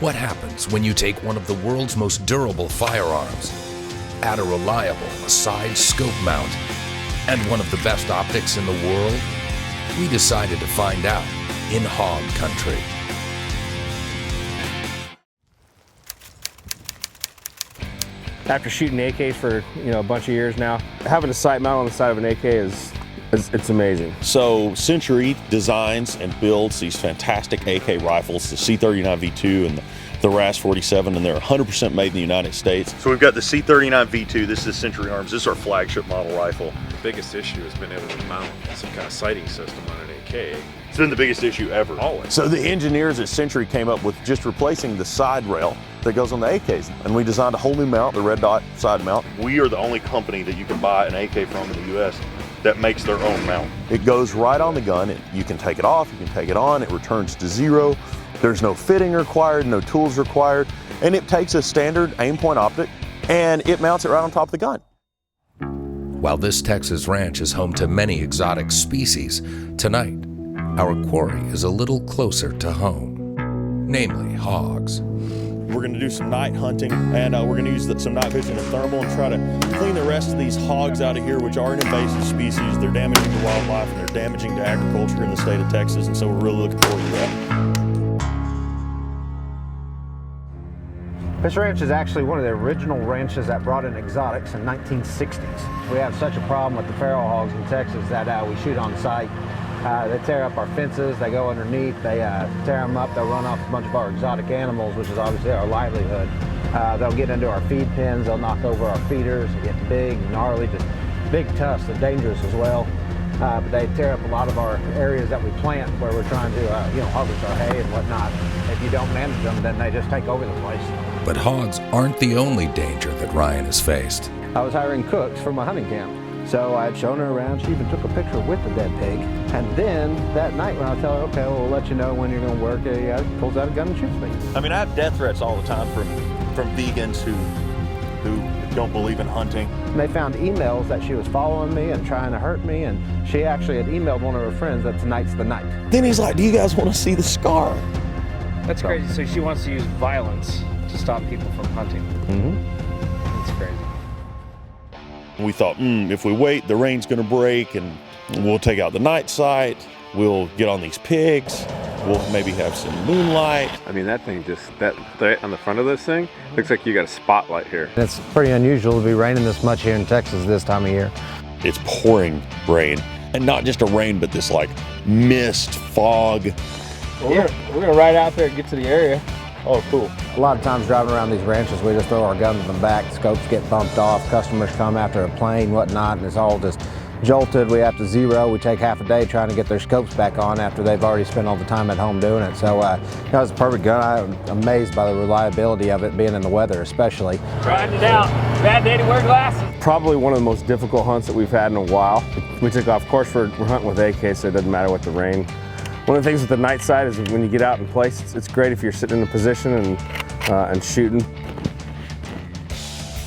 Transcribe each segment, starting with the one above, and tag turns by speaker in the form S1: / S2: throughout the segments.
S1: What happens when you take one of the world's most durable firearms, add a reliable side scope mount, and one of the best optics in the world? We decided to find out in hog country.
S2: After shooting AKs for a bunch of years now, having a sight mount on the side of an AK it's amazing.
S3: So Century designs and builds these fantastic AK rifles, the C39 V2 and the RAS-47, and they're 100% made in the United States. So we've got the C39 V2, this is Century Arms, this is our flagship model rifle.
S4: The biggest issue has been able to mount some kind of sighting system on an AK.
S3: It's been the biggest issue ever.
S4: Always.
S3: So the engineers at Century came up with just replacing the side rail that goes on the AKs. And we designed a whole new mount, the red dot side mount. We are the only company that you can buy an AK from in the US that makes their own mount. It goes right on the gun. You can take it off, you can take it on, it returns to zero. There's no fitting required, no tools required. And it takes a standard aim point optic and it mounts it right on top of the gun.
S1: While this Texas ranch is home to many exotic species, tonight, our quarry is a little closer to home, namely hogs.
S3: We're going to do some night hunting, and we're going to use some night vision and thermal and try to clean the rest of these hogs out of here, which are an invasive species. They're damaging to wildlife and they're damaging to agriculture in the state of Texas, and so we're really looking forward to that.
S5: This ranch is actually one of the original ranches that brought in exotics in 1960s. We have such a problem with the feral hogs in Texas that we shoot on site. They tear up our fences, they go underneath, they tear them up, they'll run off a bunch of our exotic animals, which is obviously our livelihood. They'll get into our feed pens, they'll knock over our feeders, they get big, gnarly, just big tusks. They're dangerous as well. But they tear up a lot of our areas that we plant where we're trying to harvest our hay and whatnot. If you don't manage them, then they just take over the place.
S1: But hogs aren't the only danger that Ryan has faced.
S5: I was hiring cooks for my hunting camp. So I had shown her around. She even took a picture with the dead pig. And then that night when I tell her, okay, well, we'll let you know when you're going to work, he pulls out a gun and shoots me.
S3: I mean, I have death threats all the time from vegans who don't believe in hunting.
S5: And they found emails that she was following me and trying to hurt me, and she actually had emailed one of her friends that tonight's the night.
S3: Then he's like, do you guys want to see the scar?
S2: That's crazy. So she wants to use violence to stop people from hunting.
S5: Mm-hmm.
S2: That's crazy.
S3: We thought, if we wait, the rain's going to break, and we'll take out the night sight. We'll get on these pigs. We'll maybe have some moonlight.
S4: I mean, that thing that thread on the front of this thing looks like you got a spotlight here.
S5: It's pretty unusual to be raining this much here in Texas this time of year.
S3: It's pouring rain, and not just a rain, but this like mist, fog.
S2: We're gonna ride out there and get to the area.
S3: Oh, cool.
S5: A lot of times driving around these ranches, we just throw our guns in the back, scopes get bumped off, customers come after a plane, whatnot, and it's all just jolted. We have to zero. We take half a day trying to get their scopes back on after they've already spent all the time at home doing it. So it's a perfect gun. I'm amazed by the reliability of it, being in the weather especially.
S2: Riding it out. Bad day to wear glasses. Probably one of the most difficult hunts that we've had in a while. We took off course we're hunting with AK, so it doesn't matter what the rain. One of the things with the night sight is when you get out in place, it's great if you're sitting in a position and shooting.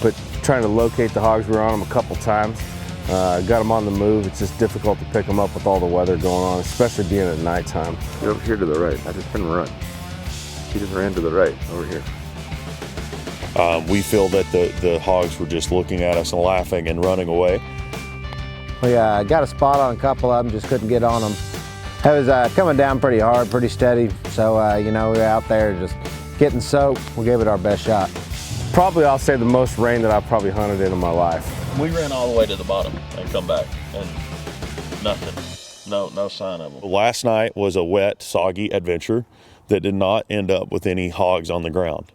S2: But trying to locate the hogs, we were on them a couple times. Got them on the move. It's just difficult to pick them up with all the weather going on, especially being at nighttime.
S4: You're over here to the right. I just didn't run. He just ran to the right over here.
S3: We feel that the hogs were just looking at us and laughing and running away.
S5: We got a spot on a couple of them, just couldn't get on them. It was coming down pretty hard, pretty steady. So, we were out there just getting soaked. We gave it our best shot.
S2: Probably, I'll say the most rain that I've probably hunted in my life.
S3: We ran all the way to the bottom and come back, and nothing. No sign of them. Last night was a wet, soggy adventure that did not end up with any hogs on the ground.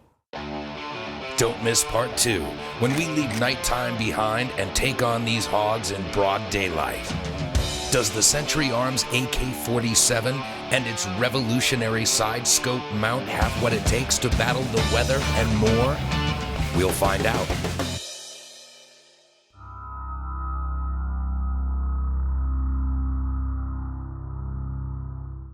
S1: Don't miss part 2, when we leave nighttime behind and take on these hogs in broad daylight. Does the Century Arms AK-47 and its revolutionary side scope mount have what it takes to battle the weather and more? We'll find out